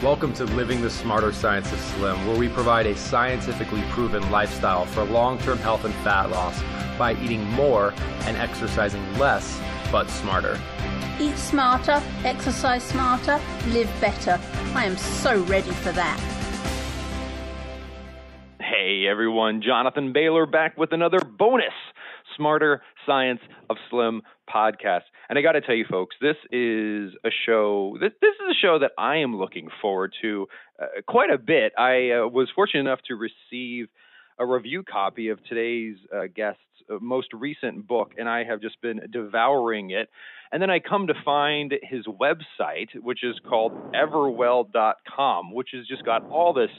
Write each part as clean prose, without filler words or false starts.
Welcome to Living the Smarter Science of Slim, where we provide a scientifically proven lifestyle for long-term health and fat loss by eating more and exercising less, but smarter. Eat smarter, exercise smarter, live better. I am so ready for that. Hey everyone, Jonathan Bailor back with another bonus Smarter Science of Slim podcast. And I got to tell you folks, this is a show that I am looking forward to quite a bit. I was fortunate enough to receive a review copy of today's guest's most recent book, and I have just been devouring it. And then I come to find his website, which is called everwell.com, which has just got all this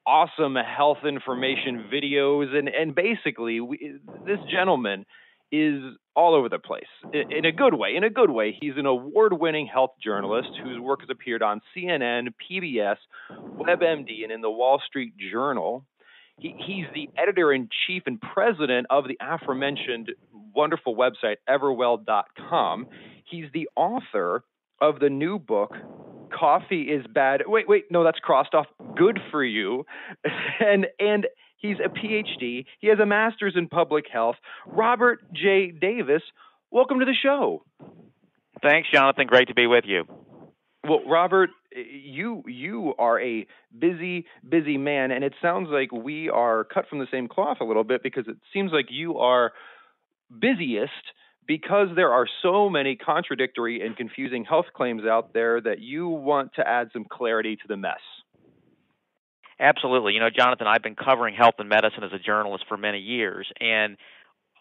awesome health information videos, and basically this gentleman is all over the place in a good way. He's an award-winning health journalist whose work has appeared on CNN, PBS, WebMD, and in the Wall Street Journal. He's the editor-in-chief and president of the aforementioned wonderful website everwell.com. He's the author of the new book, Coffee is Bad. Wait, no, that's crossed off. Good for you. And he's a PhD. He has a master's in public health. Robert J. Davis, welcome to the show. Thanks, Jonathan. Great to be with you. Well, Robert, you are a busy man, and it sounds like we are cut from the same cloth a little bit, because it seems like you are busiest because there are so many contradictory and confusing health claims out there that you want to add some clarity to the mess. Absolutely. You know, Jonathan, I've been covering health and medicine as a journalist for many years, and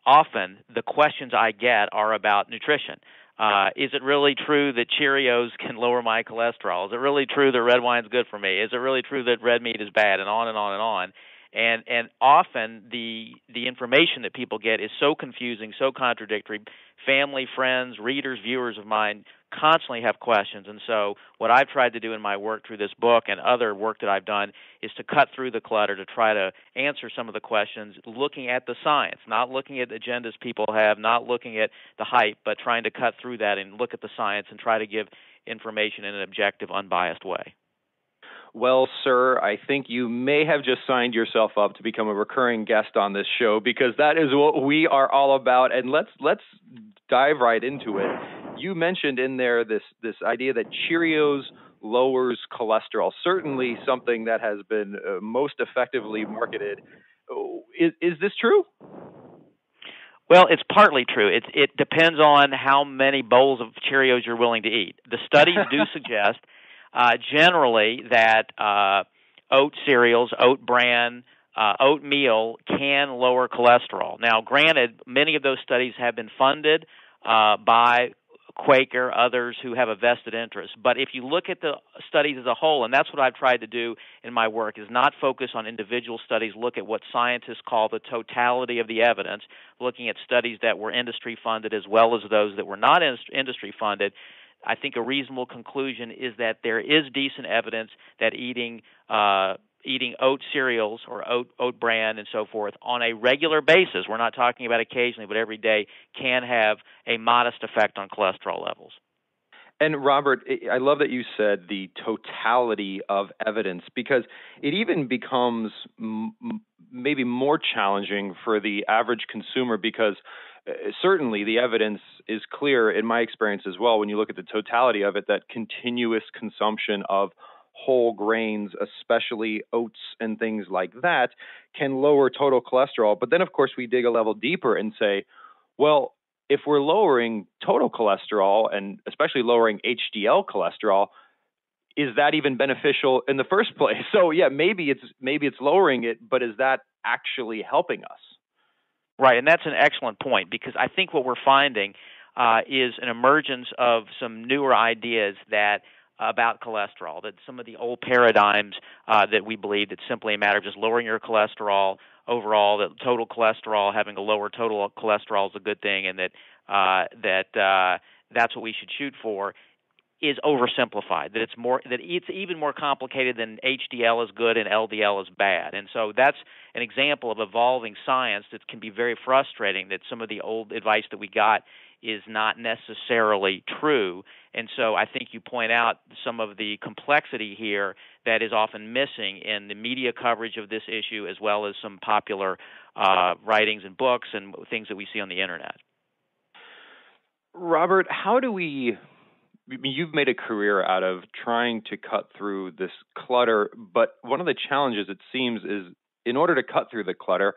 often the questions I get are about nutrition. Is it really true that Cheerios can lower my cholesterol? Is it really true that red wine's good for me? Is it really true that red meat is bad? And on and on and on. And often the information that people get is so confusing, so contradictory. Family, friends, readers, viewers of mine constantly have questions. And so what I've tried to do in my work through this book and other work that I've done is to cut through the clutter, to try to answer some of the questions, looking at the science, not looking at agendas people have, not looking at the hype, but trying to cut through that and look at the science and try to give information in an objective, unbiased way. Well, sir, I think you may have just signed yourself up to become a recurring guest on this show, because that is what we are all about. And let's dive right into it. You mentioned in there this idea that Cheerios lowers cholesterol, certainly something that has been most effectively marketed. Is this true? Well, it's partly true. It depends on how many bowls of Cheerios you're willing to eat. The studies do suggest generally that oat cereals, oat bran, oatmeal can lower cholesterol. Now, granted, many of those studies have been funded by Quaker, others who have a vested interest. But if you look at the studies as a whole, and that's what I've tried to do in my work, is not focus on individual studies, look at what scientists call the totality of the evidence, looking at studies that were industry funded as well as those that were not industry funded. I think a reasonable conclusion is that there is decent evidence that eating oat cereals or oat bran and so forth on a regular basis, we're not talking about occasionally, but every day, can have a modest effect on cholesterol levels. And Robert, I love that you said the totality of evidence, because it even becomes maybe more challenging for the average consumer, because certainly the evidence is clear in my experience as well when you look at the totality of it, that continuous consumption of whole grains, especially oats and things like that, can lower total cholesterol. But then, of course, we dig a level deeper and say, well, if we're lowering total cholesterol and especially lowering HDL cholesterol, is that even beneficial in the first place? So, yeah, maybe it's lowering it, but is that actually helping us? Right, and that's an excellent point, because I think what we're finding is an emergence of some newer ideas about cholesterol, that some of the old paradigms that we believed it's simply a matter of just lowering your cholesterol overall, that total cholesterol, having a lower total cholesterol is a good thing, and that's what we should shoot for, is oversimplified, that it's even more complicated than HDL is good and LDL is bad. And so that's an example of evolving science that can be very frustrating, that some of the old advice that we got is not necessarily true. And so I think you point out some of the complexity here that is often missing in the media coverage of this issue, as well as some popular writings and books and things that we see on the Internet. Robert, how do we... You've made a career out of trying to cut through this clutter, but one of the challenges, it seems, is in order to cut through the clutter,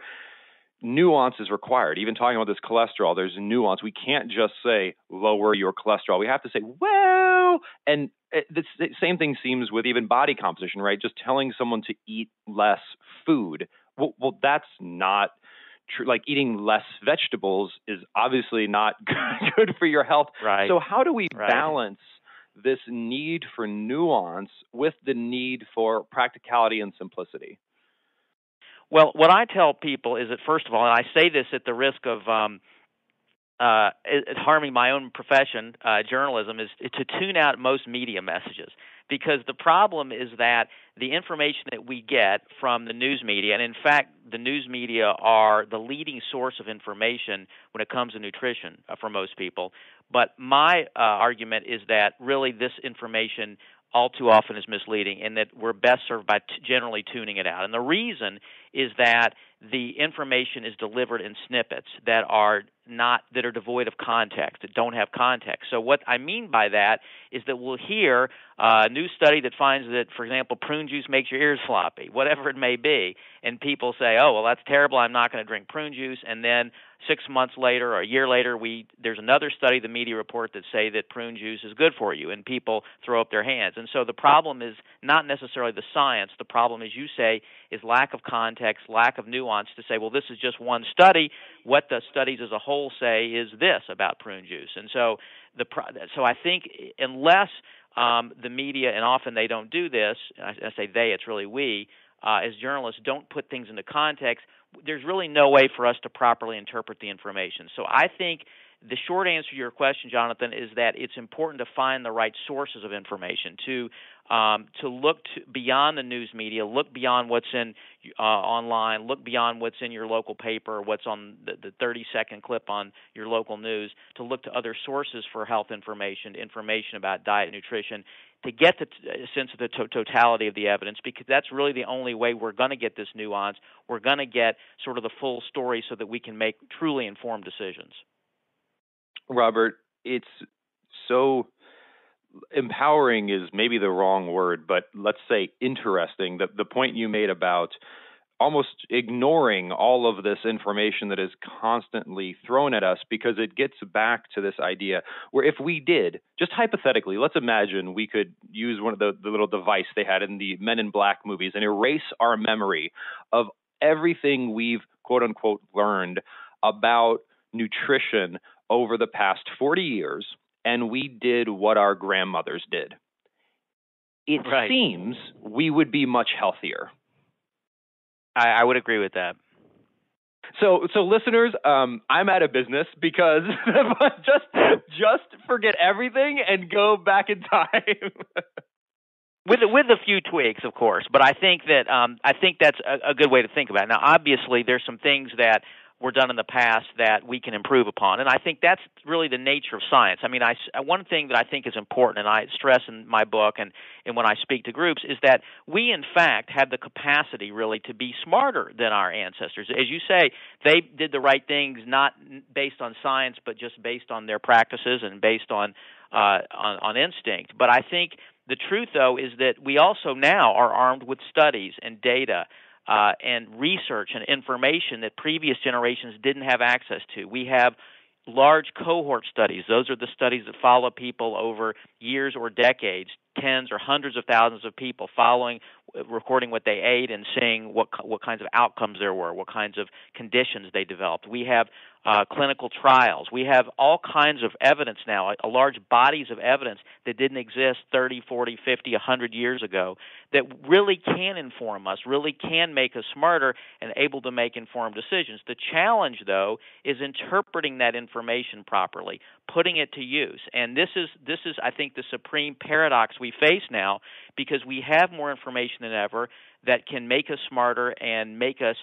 nuance is required. Even talking about this cholesterol, there's nuance. We can't just say, lower your cholesterol. We have to say, well, and the same thing seems with even body composition, right? Just telling someone to eat less food. Well, that's not true. Like eating less vegetables is obviously not good for your health. Right. So how do we balance this need for nuance with the need for practicality and simplicity? Well, what I tell people is that, first of all, and I say this at the risk of harming my own profession, journalism, is to tune out most media messages. Because the problem is that the information that we get from the news media, and in fact, the news media are the leading source of information when it comes to nutrition for most people. But my argument is that really this information all too often is misleading, and that we're best served by generally tuning it out. And the reason is that the information is delivered in snippets that are devoid of context, that don't have context. So what I mean by that is that we'll hear a new study that finds that, for example, prune juice makes your ears floppy, whatever it may be, and people say, oh, well, that's terrible, I'm not going to drink prune juice, and then 6 months later or a year later, there's another study, the media report, that say that prune juice is good for you, and people throw up their hands. And so the problem is not necessarily the science. The problem, as you say, is lack of context, lack of nuance to say, well, this is just one study. What the studies as a whole say is this about prune juice. And so so I think unless the media, and often they don't do this, I say they, it's really we, as journalists, don't put things into context, there's really no way for us to properly interpret the information. So I think the short answer to your question, Jonathan, is that it's important to find the right sources of information, to look beyond the news media, look beyond what's in online, look beyond what's in your local paper, what's on the 30-second clip on your local news, to look to other sources for health information about diet and nutrition, to get the sense of the totality of the evidence, because that's really the only way we're going to get this nuance. We're going to get sort of the full story so that we can make truly informed decisions. Robert, it's so empowering is maybe the wrong word, but let's say interesting. The point you made about almost ignoring all of this information that is constantly thrown at us, because it gets back to this idea where if we did, just hypothetically, let's imagine we could use one of the little device they had in the Men in Black movies and erase our memory of everything we've quote unquote learned about nutrition over the past 40 years, and we did what our grandmothers did. It seems we would be much healthier. I would agree with that. So listeners, I'm out of business because just forget everything and go back in time. With a few tweaks, of course, but I think that's a good way to think about it. Now, obviously, there's some things that were done in the past that we can improve upon, and I think that's really the nature of science. I mean, one thing that I think is important, and I stress in my book and when I speak to groups, is that we, in fact, have the capacity really to be smarter than our ancestors. As you say, they did the right things not based on science, but just based on their practices and based on instinct. But I think the truth, though, is that we also now are armed with studies and data and research and information that previous generations didn't have access to. We have large cohort studies. Those are the studies that follow people over years or decades, tens or hundreds of thousands of people recording what they ate and seeing what kinds of outcomes there were, what kinds of conditions they developed. We have clinical trials. We have all kinds of evidence now, a large bodies of evidence that didn't exist 30, 40, 50, 100 years ago that really can inform us, really can make us smarter and able to make informed decisions. The challenge, though, is interpreting that information properly, putting it to use. And this is I think, the supreme paradox we face now, because we have more information than ever that can make us smarter and make us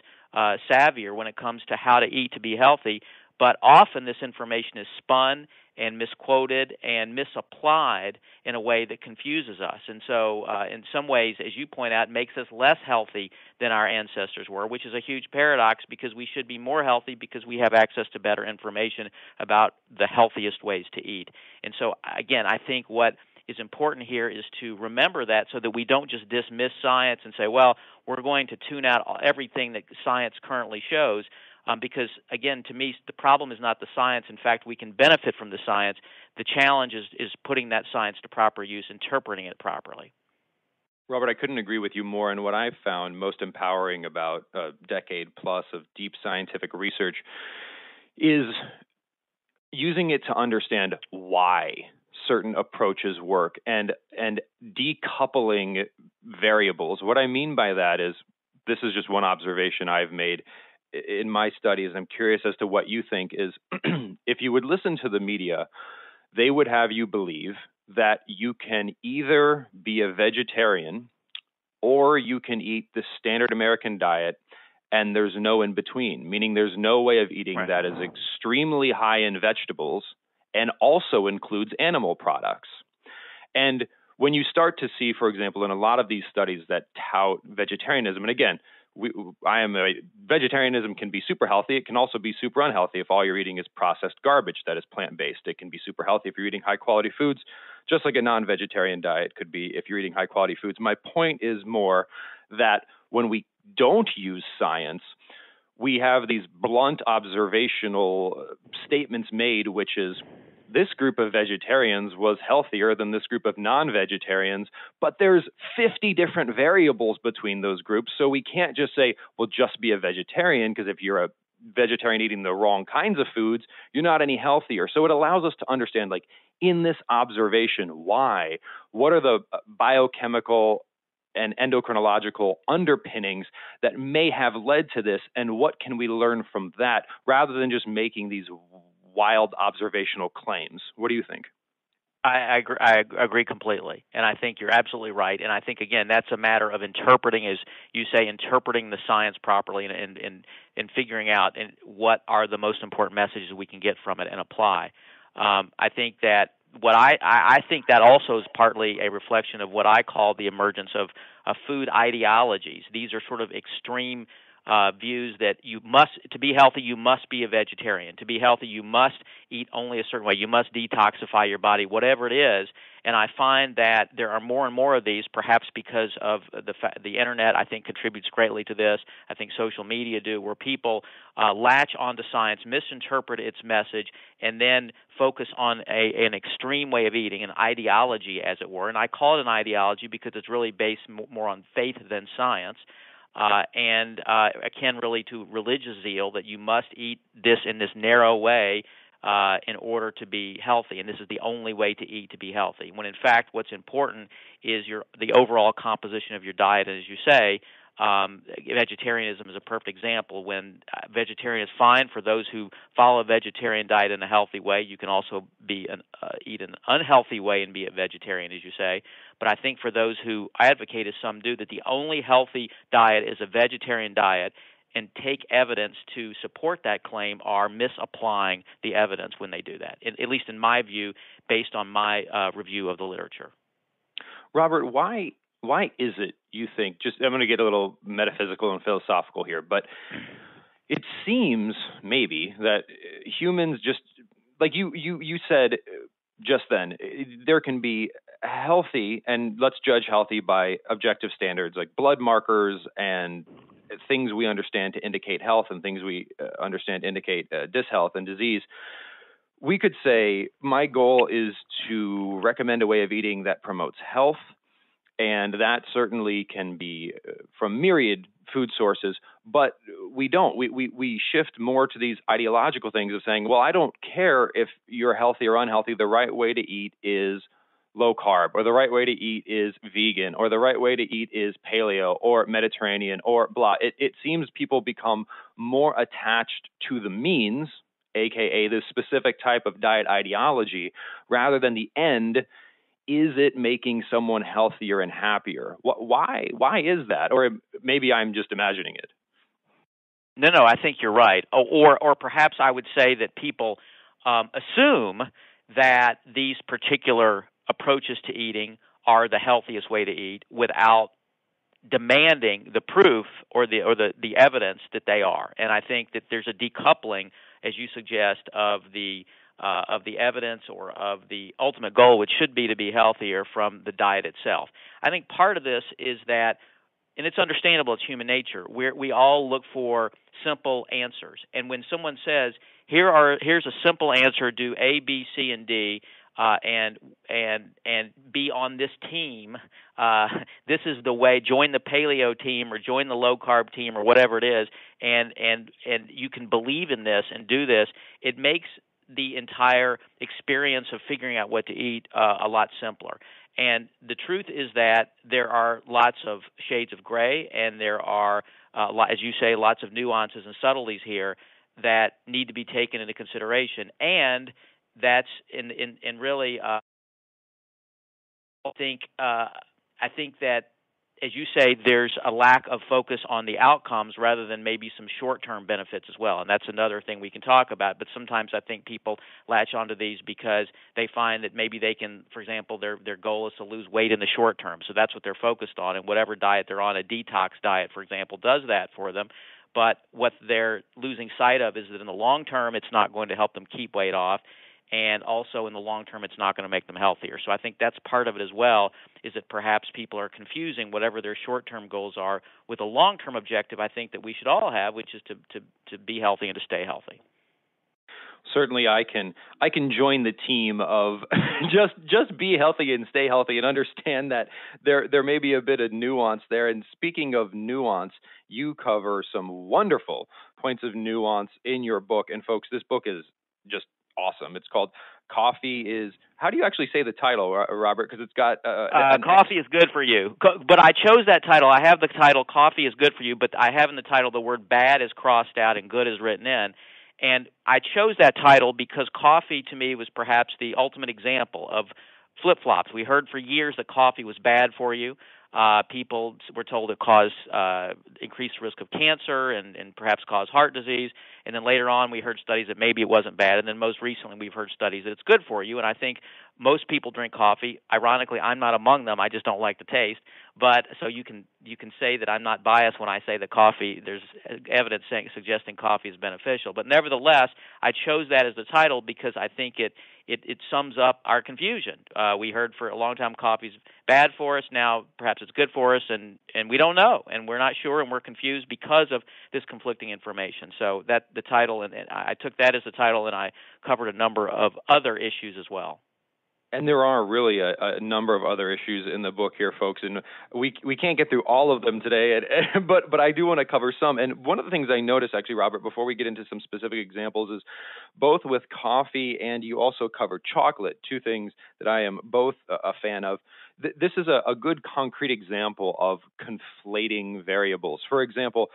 savvier when it comes to how to eat to be healthy. but often this information is spun and misquoted and misapplied in a way that confuses us. And so in some ways, as you point out, makes us less healthy than our ancestors were, which is a huge paradox because we should be more healthy because we have access to better information about the healthiest ways to eat. And so, again, I think what is important here is to remember that so that we don't just dismiss science and say, well, we're going to tune out everything that science currently shows. Because, again, to me, the problem is not the science. In fact, we can benefit from the science. The challenge is putting that science to proper use, interpreting it properly. Robert, I couldn't agree with you more. And what I've found most empowering about a decade plus of deep scientific research is using it to understand why certain approaches work and decoupling variables. What I mean by that is, this is just one observation I've made in my studies. I'm curious as to what you think is, if you would listen to the media, they would have you believe that you can either be a vegetarian or you can eat the standard American diet and there's no in between, meaning there's no way of eating that is extremely high in vegetables and also includes animal products. And when you start to see, for example, in a lot of these studies that tout vegetarianism, and again, vegetarianism can be super healthy. It can also be super unhealthy if all you're eating is processed garbage that is plant-based. It can be super healthy if you're eating high-quality foods, just like a non-vegetarian diet could be if you're eating high-quality foods. My point is more that when we don't use science, we have these blunt observational statements made, which is, this group of vegetarians was healthier than this group of non-vegetarians, but there's 50 different variables between those groups. So we can't just say, well, just be a vegetarian, because if you're a vegetarian eating the wrong kinds of foods, you're not any healthier. So it allows us to understand, like, in this observation, why? What are the biochemical and endocrinological underpinnings that may have led to this, and what can we learn from that, rather than just making these wild observational claims? What do you think? I agree completely, and I think you're absolutely right. And I think, again, that's a matter of interpreting, as you say, interpreting the science properly and figuring out what are the most important messages we can get from it and apply. I think that I think that also is partly a reflection of what I call the emergence of food ideologies. These are sort of extreme views that to be healthy, you must be a vegetarian. To be healthy, you must eat only a certain way. You must detoxify your body, whatever it is. And I find that there are more and more of these, perhaps because of the internet, I think, contributes greatly to this. I think social media do, where people latch onto science, misinterpret its message, and then focus on an extreme way of eating, an ideology, as it were. And I call it an ideology because it's really based more on faith than science. And akin really to religious zeal, that you must eat this in this narrow way in order to be healthy, and this is the only way to eat to be healthy. When in fact, what's important is the overall composition of your diet. And as you say, vegetarianism is a perfect example. When vegetarian is fine for those who follow a vegetarian diet in a healthy way. You can also eat an unhealthy way and be a vegetarian, as you say. But I think for those who advocate, as some do, that the only healthy diet is a vegetarian diet, and take evidence to support that claim, are misapplying the evidence when they do that, at least in my view, based on my review of the literature. Robert, why is it, you think, I'm going to get a little metaphysical and philosophical here, but it seems maybe that humans just, like you said just then, there can be healthy, and let's judge healthy by objective standards like blood markers and things we understand to indicate health and things we understand to indicate dishealth and disease. We could say my goal is to recommend a way of eating that promotes health, and that certainly can be from myriad food sources, but we don't. We shift more to these ideological things of saying, well, I don't care if you're healthy or unhealthy. The right way to eat is low carb, or the right way to eat is vegan, or the right way to eat is paleo or Mediterranean or blah. It seems people become more attached to the means, aka the specific type of diet ideology, rather than the end. Is it making someone healthier and happier? Why is that? Or maybe I'm just imagining it. No, I think you're right. Or perhaps I would say that people assume that these particular approaches to eating are the healthiest way to eat without demanding the proof or the evidence that they are. And I think that there's a decoupling, as you suggest, of the evidence or of the ultimate goal, which should be to be healthier, from the diet itself. I think part of this is that, and it's understandable, it's human nature, we all look for simple answers. And when someone says, here's a simple answer, do A, B, C, and D, and be on this team, this is the way, join the paleo team or join the low carb team or whatever it is, and you can believe in this and do this, it makes the entire experience of figuring out what to eat a lot simpler. And the truth is that there are lots of shades of gray, and there are, as you say, lots of nuances and subtleties here that need to be taken into consideration. And that's in really, I think that, as you say, there's a lack of focus on the outcomes rather than maybe some short-term benefits as well. And that's another thing we can talk about. But sometimes I think people latch onto these because they find that maybe they can, for example, their goal is to lose weight in the short term. So that's what they're focused on. And whatever diet they're on, a detox diet, for example, does that for them. But what they're losing sight of is that in the long term, it's not going to help them keep weight off. And also in the long term, it's not going to make them healthier. So I think that's part of it as well, is that perhaps people are confusing whatever their short-term goals are with a long-term objective I think that we should all have, which is to be healthy and to stay healthy. Certainly I can join the team of just be healthy and stay healthy, and understand that there may be a bit of nuance there. And speaking of nuance, you cover some wonderful points of nuance in your book. And folks, this book is just awesome. It's called Coffee is, how do you actually say the title, Robert? Because it's got Coffee is Good for You. But I chose that title. I have the title Coffee is Good for You, but I have in the title the word bad is crossed out and good is written in. And I chose that title because coffee to me was perhaps the ultimate example of flip-flops. We heard for years that coffee was bad for you. People were told it caused increased risk of cancer and perhaps cause heart disease. And then later on, we heard studies that maybe it wasn't bad. And then most recently, we've heard studies that it's good for you. And I think most people drink coffee. Ironically, I'm not among them. I just don't like the taste. But so you can say that I'm not biased when I say that coffee, there's evidence suggesting coffee is beneficial. But nevertheless, I chose that as the title because I think it sums up our confusion. We heard for a long time coffee's bad for us. Now perhaps it's good for us, and we don't know, and we're not sure, and we're confused because of this conflicting information. So that the title, and I took that as the title, and I covered a number of other issues as well. And there are really a number of other issues in the book here, folks, and we can't get through all of them today, but I do want to cover some. And one of the things I noticed, actually, Robert, before we get into some specific examples, is both with coffee and you also cover chocolate, two things that I am both a fan of. This is a good concrete example of conflating variables. For example,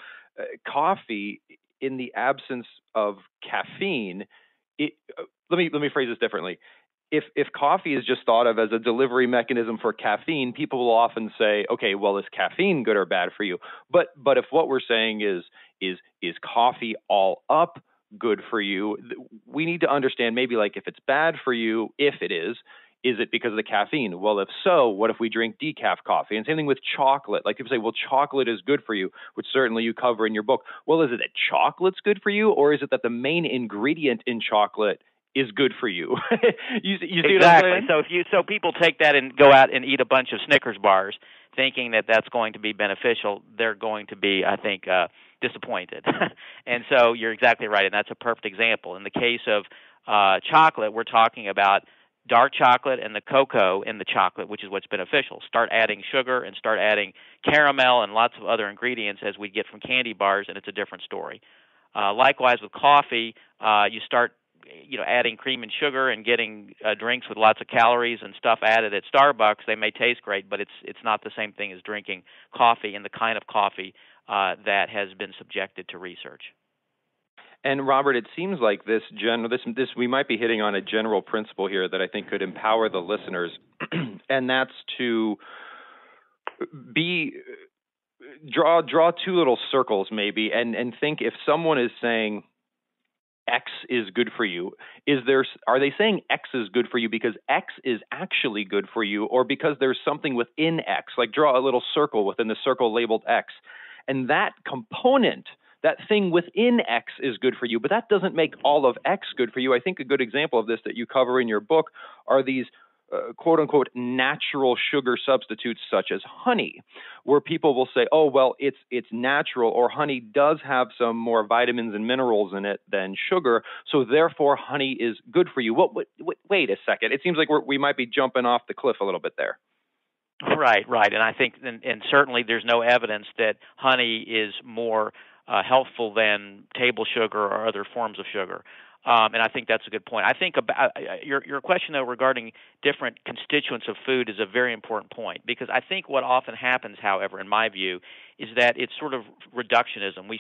coffee, in the absence of caffeine, let me phrase this differently. If coffee is just thought of as a delivery mechanism for caffeine, people will often say, okay, well, is caffeine good or bad for you? But if what we're saying is coffee all up good for you, we need to understand maybe like if it's bad for you, if it is it because of the caffeine? Well, if so, what if we drink decaf coffee? And same thing with chocolate. Like people say, well, chocolate is good for you, which certainly you cover in your book. Well, is it that chocolate's good for you, or is it that the main ingredient in chocolate is good for you? you see exactly. What I'm saying? So people take that and go out and eat a bunch of Snickers bars, thinking that that's going to be beneficial. They're going to be, I think, disappointed. And so you're exactly right, and that's a perfect example. In the case of chocolate, we're talking about dark chocolate and the cocoa in the chocolate, which is what's beneficial. Start adding sugar and start adding caramel and lots of other ingredients as we get from candy bars, and it's a different story. Likewise with coffee, you start adding cream and sugar and getting drinks with lots of calories and stuff added at Starbucks. They may taste great, but it's not the same thing as drinking coffee and the kind of coffee that has been subjected to research. And Robert, it seems like this we might be hitting on a general principle here that I think could empower the listeners, and that's to draw two little circles maybe, and think if someone is saying X is good for you, are they saying X is good for you because X is actually good for you, or because there's something within X? Like draw a little circle within the circle labeled X, and that component, that thing within X is good for you, but that doesn't make all of X good for you. I think a good example of this that you cover in your book are these quote unquote natural sugar substitutes such as honey, where people will say, oh, well, it's natural, or honey does have some more vitamins and minerals in it than sugar, so therefore honey is good for you. Wait a second. It seems like we might be jumping off the cliff a little bit there. Right. And I think, and certainly there's no evidence that honey is more healthful than table sugar or other forms of sugar. And I think that's a good point. I think about your question, though, regarding different constituents of food is a very important point, because I think what often happens, however, in my view, is that it's sort of reductionism. We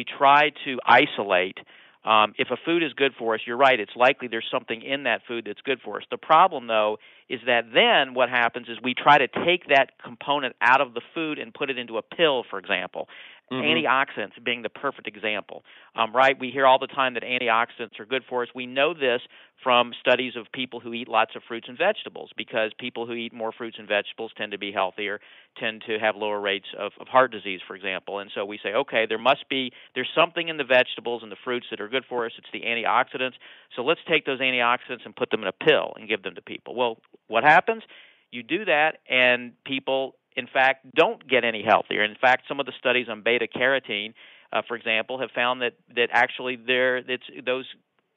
try to isolate. If a food is good for us, you're right, it's likely there's something in that food that's good for us. The problem, though, is that then what happens is we try to take that component out of the food and put it into a pill, for example. Antioxidants being the perfect example, right? We hear all the time that antioxidants are good for us. We know this from studies of people who eat lots of fruits and vegetables, because people who eat more fruits and vegetables tend to be healthier, tend to have lower rates of heart disease, for example. And so we say, okay, there's something in the vegetables and the fruits that are good for us. It's the antioxidants. So let's take those antioxidants and put them in a pill and give them to people. Well, what happens? You do that, and people, in fact, don't get any healthier. In fact, some of the studies on beta carotene, for example, have found that actually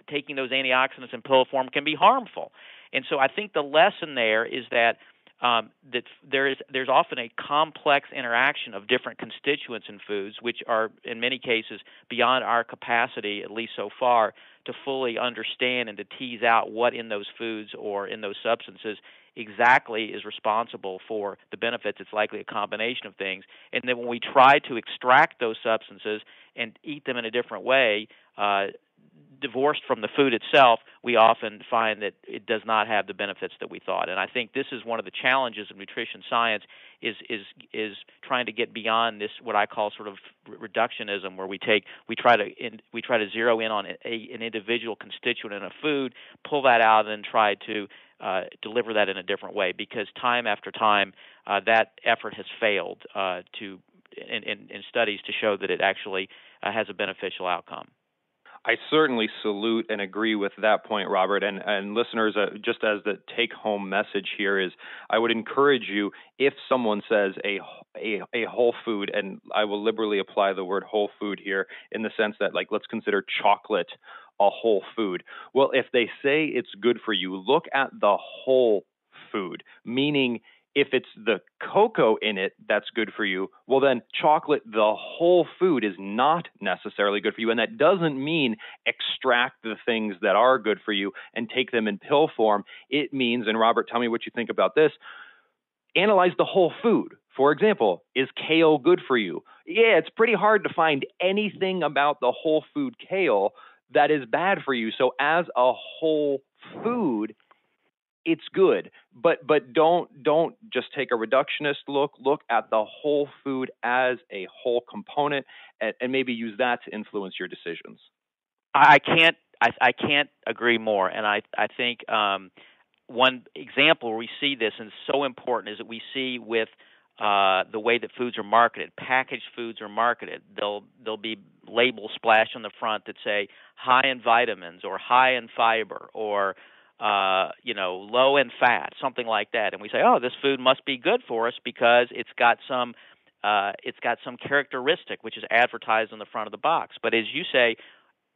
taking those antioxidants in pill form can be harmful. And so I think the lesson there is that there's often a complex interaction of different constituents in foods, which are in many cases beyond our capacity, at least so far, to fully understand and to tease out what in those foods or in those substances exactly is responsible for the benefits. It's likely a combination of things. And then when we try to extract those substances and eat them in a different way, divorced from the food itself, we often find that it does not have the benefits that we thought. And I think this is one of the challenges of nutrition science is trying to get beyond this, what I call sort of reductionism, where we try to zero in on an individual constituent in a food, pull that out, and try to deliver that in a different way, because time after time that effort has failed in studies to show that it actually has a beneficial outcome. I certainly salute and agree with that point, Robert. And listeners, just as the take-home message here is, I would encourage you, if someone says a whole food, and I will liberally apply the word whole food here in the sense that, like, let's consider chocolate a whole food. Well, if they say it's good for you, look at the whole food, meaning if it's the cocoa in it that's good for you, well then chocolate, the whole food, is not necessarily good for you. And that doesn't mean extract the things that are good for you and take them in pill form. It means, and Robert, tell me what you think about this, analyze the whole food. For example, is kale good for you? Yeah, it's pretty hard to find anything about the whole food kale that is bad for you. So as a whole food, it's good, but don't just take a reductionist look. Look at the whole food as a whole component, and maybe use that to influence your decisions. I can't agree more. And I think one example where we see this, and so important, is that we see with the way that foods are marketed. Packaged foods are marketed. There'll be labels splashed on the front that say high in vitamins or high in fiber or low in fat, something like that. And we say, oh, this food must be good for us because it's got some characteristic which is advertised on the front of the box. But as you say,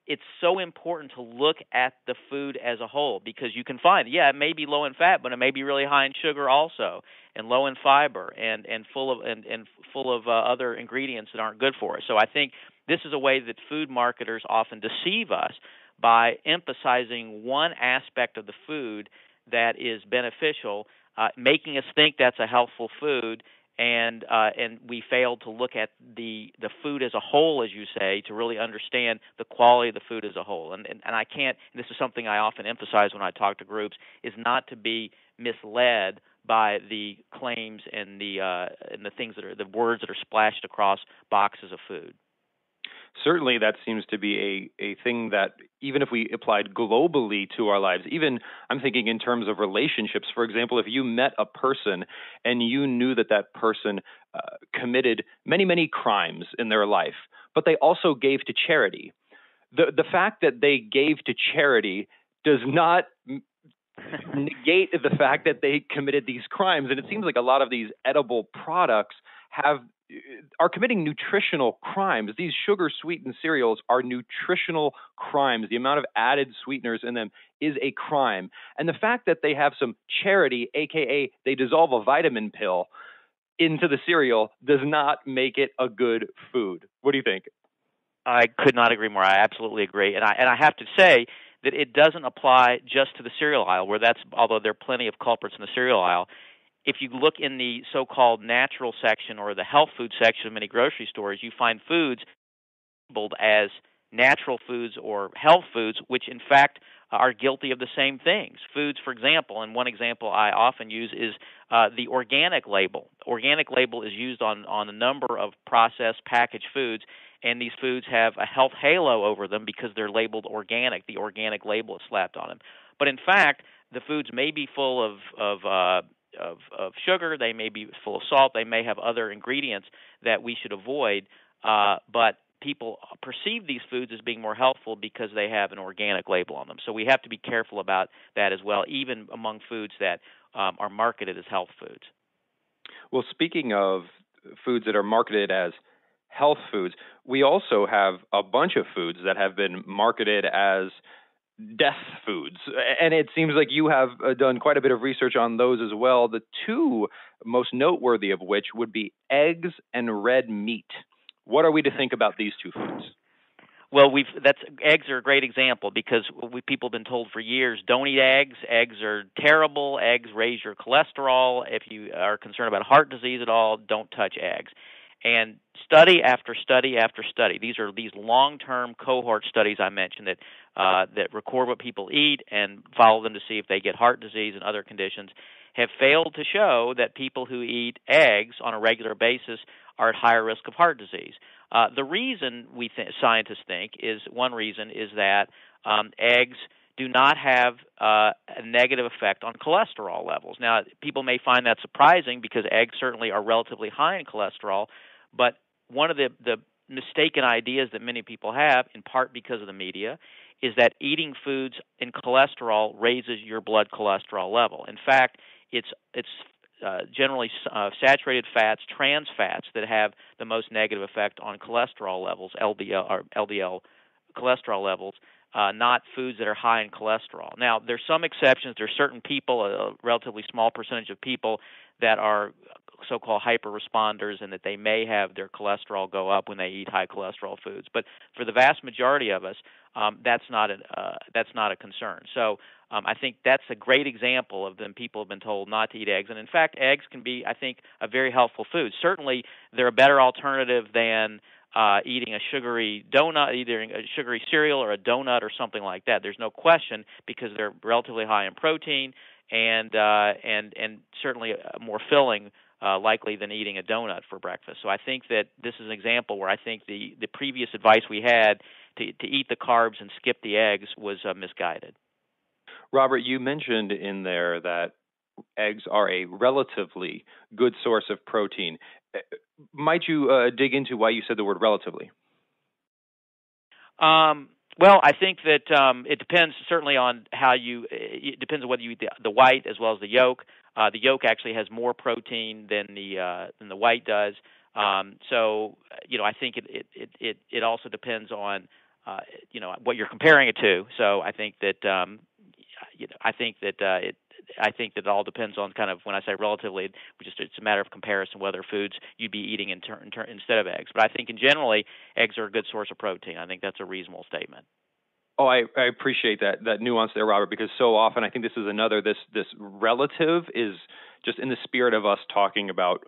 it's so important to look at the food as a whole, because you can find, it may be low in fat, but it may be really high in sugar also, and low in fiber, and full of other ingredients that aren't good for us. So I think this is a way that food marketers often deceive us by emphasizing one aspect of the food that is beneficial, making us think that's a healthful food, and we fail to look at the food as a whole, as you say, to really understand the quality of the food as a whole. And I can't, and this is something I often emphasize when I talk to groups, is not to be misled by the claims and the things that are the words that are splashed across boxes of food. Certainly, that seems to be a thing that even if we applied globally to our lives, even I'm thinking in terms of relationships. For example, if you met a person and you knew that that person committed many, many crimes in their life, but they also gave to charity, the fact that they gave to charity does not negate the fact that they committed these crimes. And it seems like a lot of these edible products are committing nutritional crimes. These sugar-sweetened cereals are nutritional crimes. The amount of added sweeteners in them is a crime. And the fact that they have some charity, aka they dissolve a vitamin pill into the cereal, does not make it a good food. What do you think? I could not agree more. I absolutely agree. And I have to say that it doesn't apply just to the cereal aisle, although there are plenty of culprits in the cereal aisle. If you look in the so-called natural section or the health food section of many grocery stores, you find foods labeled as natural foods or health foods, which in fact are guilty of the same things. Foods, for example, and one example I often use is the organic label. Organic label is used on a number of processed packaged foods, and these foods have a health halo over them because they're labeled organic. The organic label is slapped on them. But in fact, the foods may be full of sugar, they may be full of salt, they may have other ingredients that we should avoid, but people perceive these foods as being more healthful because they have an organic label on them. So we have to be careful about that as well, even among foods that are marketed as health foods. Well, speaking of foods that are marketed as health foods, we also have a bunch of foods that have been marketed as death foods. And it seems like you have done quite a bit of research on those as well, the two most noteworthy of which would be eggs and red meat. What are we to think about these two foods? Well, eggs are a great example because people have been told for years, don't eat eggs. Eggs are terrible. Eggs raise your cholesterol. If you are concerned about heart disease at all, don't touch eggs. And study after study after study, these long-term cohort studies I mentioned that record what people eat and follow them to see if they get heart disease and other conditions, have failed to show that people who eat eggs on a regular basis are at higher risk of heart disease. The reason scientists think is that eggs do not have a negative effect on cholesterol levels. Now, people may find that surprising because eggs certainly are relatively high in cholesterol, but one of the mistaken ideas that many people have, in part because of the media, is that eating foods in cholesterol raises your blood cholesterol level. In fact, it's generally saturated fats, trans fats, that have the most negative effect on cholesterol levels, LDL cholesterol levels, not foods that are high in cholesterol. Now, there's some exceptions. There's certain people, a relatively small percentage of people, that are so-called hyper-responders and that they may have their cholesterol go up when they eat high cholesterol foods. But for the vast majority of us, that's not a concern. So I think that's a great example of them. People have been told not to eat eggs. And in fact, eggs can be, I think, a very helpful food. Certainly, they're a better alternative than eating a sugary donut, either a sugary cereal or a donut or something like that. There's no question because they're relatively high in protein and certainly more filling likely than eating a donut for breakfast. So I think that this is an example where I think the previous advice we had to eat the carbs and skip the eggs was misguided. Robert, you mentioned in there that eggs are a relatively good source of protein. Might you dig into why you said the word relatively? Well, I think that it depends certainly on it depends on whether you eat the white as well as the yolk. The yolk actually has more protein than the white does. So, I think it also depends on what you're comparing it to. So I think that I think that it all depends on kind of, when I say relatively, it's a matter of comparison whether foods you'd be eating instead of eggs. But I think generally eggs are a good source of protein. I think that's a reasonable statement. Oh, I appreciate that nuance there, Robert, because so often I think this is this relative is just in the spirit of us talking about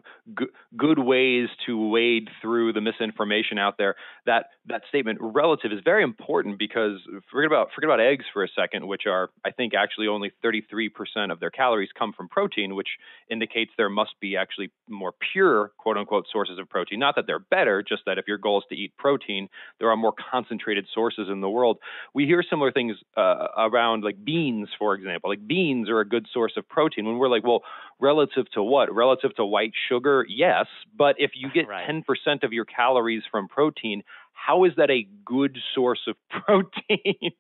good ways to wade through the misinformation out there, that statement relative is very important, because forget about eggs for a second, which are, I think, actually only 33% of their calories come from protein, which indicates there must be actually more pure, quote unquote, sources of protein. Not that they're better, just that if your goal is to eat protein, there are more concentrated sources in the world. We hear similar things around like beans, for example. Like beans are a good source of protein. When we're like, well, relative to what? Relative to white sugar? Yes. But if you get 10% of your calories from protein, how is that a good source of protein?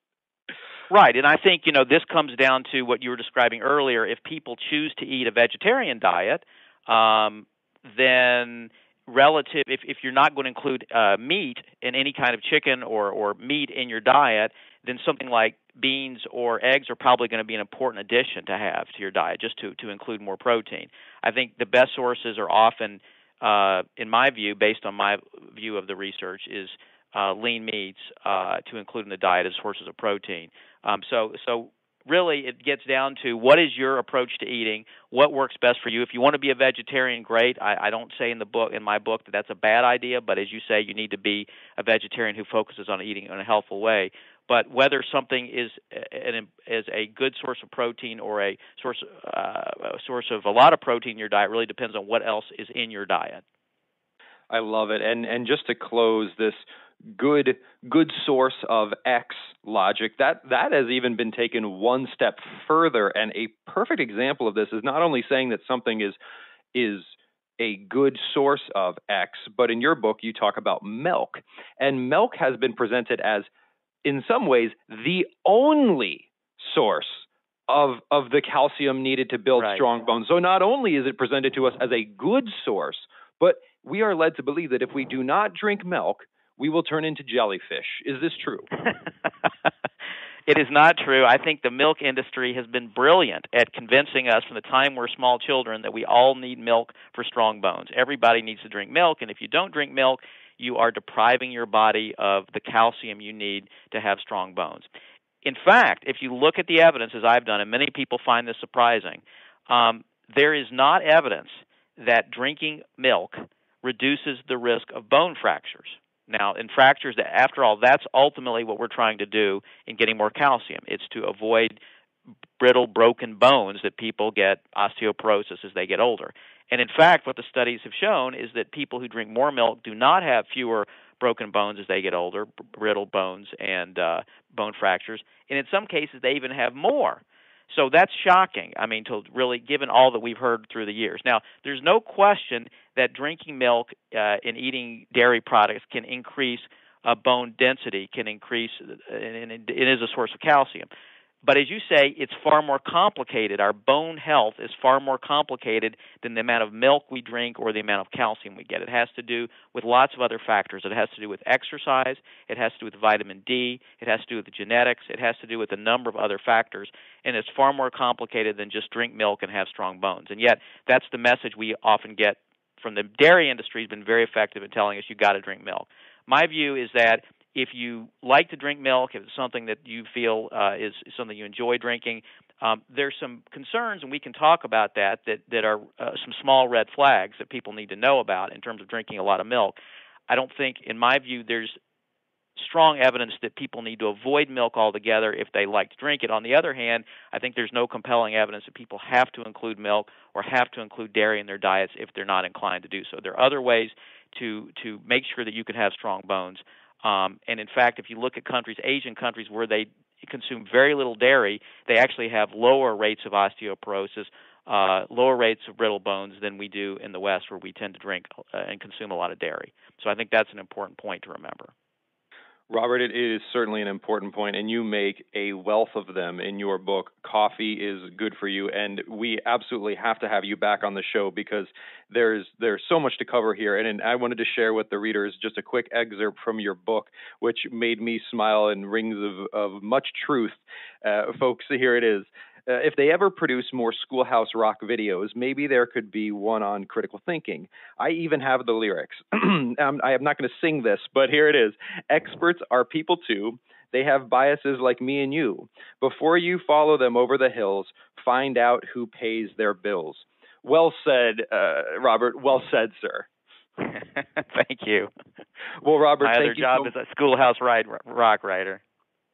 Right. And I think, this comes down to what you were describing earlier. If people choose to eat a vegetarian diet, then if you're not going to include meat in any kind of chicken or meat in your diet, then something like beans or eggs are probably going to be an important addition to have to your diet, just to include more protein. I think the best sources are often, in my view, based on my view of the research, is lean meats to include in the diet as sources of protein. So really, it gets down to what is your approach to eating, what works best for you. If you want to be a vegetarian, great. I don't say in my book that that's a bad idea, but as you say, you need to be a vegetarian who focuses on eating in a healthful way. But whether something is a good source of protein or a source of a lot of protein in your diet really depends on what else is in your diet. I love it. And just to close this good source of X logic, that has even been taken one step further. And a perfect example of this is not only saying that something is a good source of X, but in your book you talk about milk. And milk has been presented as, in some ways, the only source of the calcium needed to build strong bones. So not only is it presented to us as a good source, but we are led to believe that if we do not drink milk, we will turn into jellyfish. Is this true? It is not true. I think the milk industry has been brilliant at convincing us from the time we're small children that we all need milk for strong bones. Everybody needs to drink milk, and if you don't drink milk, you are depriving your body of the calcium you need to have strong bones. In fact, if you look at the evidence, as I've done, and many people find this surprising, there is not evidence that drinking milk reduces the risk of bone fractures. Now, in fractures, after all, that's ultimately what we're trying to do in getting more calcium. It's to avoid brittle, broken bones that people get osteoporosis as they get older. And in fact, what the studies have shown is that people who drink more milk do not have fewer broken bones as they get older, brittle bones and bone fractures. And in some cases, they even have more. So that's shocking, to really, given all that we've heard through the years. Now, there's no question that drinking milk and eating dairy products can increase bone density, can increase, and it is a source of calcium. But as you say, it's far more complicated. Our bone health is far more complicated than the amount of milk we drink or the amount of calcium we get. It has to do with lots of other factors. It has to do with exercise. It has to do with vitamin D. It has to do with the genetics. It has to do with a number of other factors. And it's far more complicated than just drink milk and have strong bones. And yet, that's the message we often get from the dairy industry. Has been very effective in telling us you got to drink milk. My view is that if you like to drink milk, if it's something that you feel is something you enjoy drinking, there's some concerns, and we can talk about that are some small red flags that people need to know about in terms of drinking a lot of milk. I don't think, in my view, there's strong evidence that people need to avoid milk altogether if they like to drink it. On the other hand, I think there's no compelling evidence that people have to include milk or have to include dairy in their diets if they're not inclined to do so. There are other ways to make sure that you can have strong bones. And in fact, if you look at countries, Asian countries, where they consume very little dairy, they actually have lower rates of osteoporosis, lower rates of brittle bones than we do in the West, where we tend to drink and consume a lot of dairy. So I think that's an important point to remember. Robert, it is certainly an important point, and you make a wealth of them in your book. Coffee is good for you, and we absolutely have to have you back on the show because there's so much to cover here. And I wanted to share with the readers just a quick excerpt from your book, which made me smile and rings of much truth. Folks, here it is. If they ever produce more Schoolhouse Rock videos, maybe there could be one on critical thinking. I even have the lyrics. I am not going to sing this, but here it is. Experts are people too. They have biases like me and you. Before you follow them over the hills, find out who pays their bills. Well said, Robert. Well said, sir. Thank you. Well, Robert, my other job is a schoolhouse rock writer.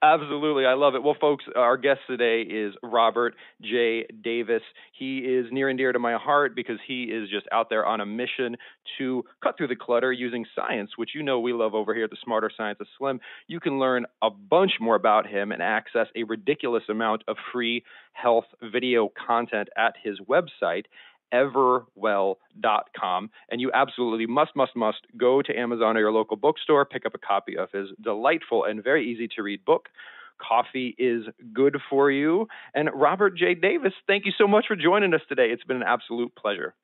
Absolutely. I love it. Well, folks, our guest today is Robert J. Davis. He is near and dear to my heart because he is just out there on a mission to cut through the clutter using science, which you know we love over here at the Smarter Science of Slim. You can learn a bunch more about him and access a ridiculous amount of free health video content at his website, everwell.com. And you absolutely must go to Amazon or your local bookstore, pick up a copy of his delightful and very easy to read book, Coffee is Good for You. And Robert J. Davis, thank you so much for joining us today. It's been an absolute pleasure.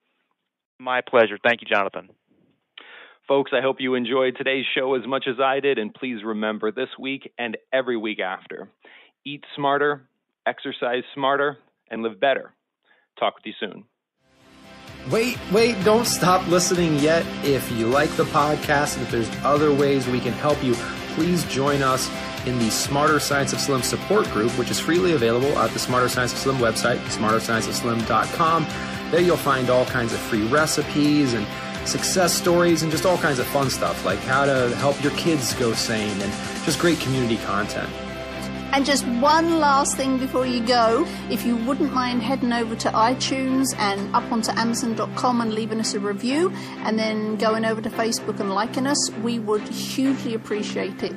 My pleasure. Thank you, Jonathan. Folks, I hope you enjoyed today's show as much as I did. And please remember, this week and every week after, eat smarter, exercise smarter, and live better. Talk with you soon. Wait, don't stop listening yet. If you like the podcast and if there's other ways we can help you, please join us in the Smarter Science of Slim support group, which is freely available at the Smarter Science of Slim website, smarterscienceofslim.com. There you'll find all kinds of free recipes and success stories and just all kinds of fun stuff like how to help your kids go sane and just great community content. And just one last thing before you go, if you wouldn't mind heading over to iTunes and up onto Amazon.com and leaving us a review, and then going over to Facebook and liking us, we would hugely appreciate it.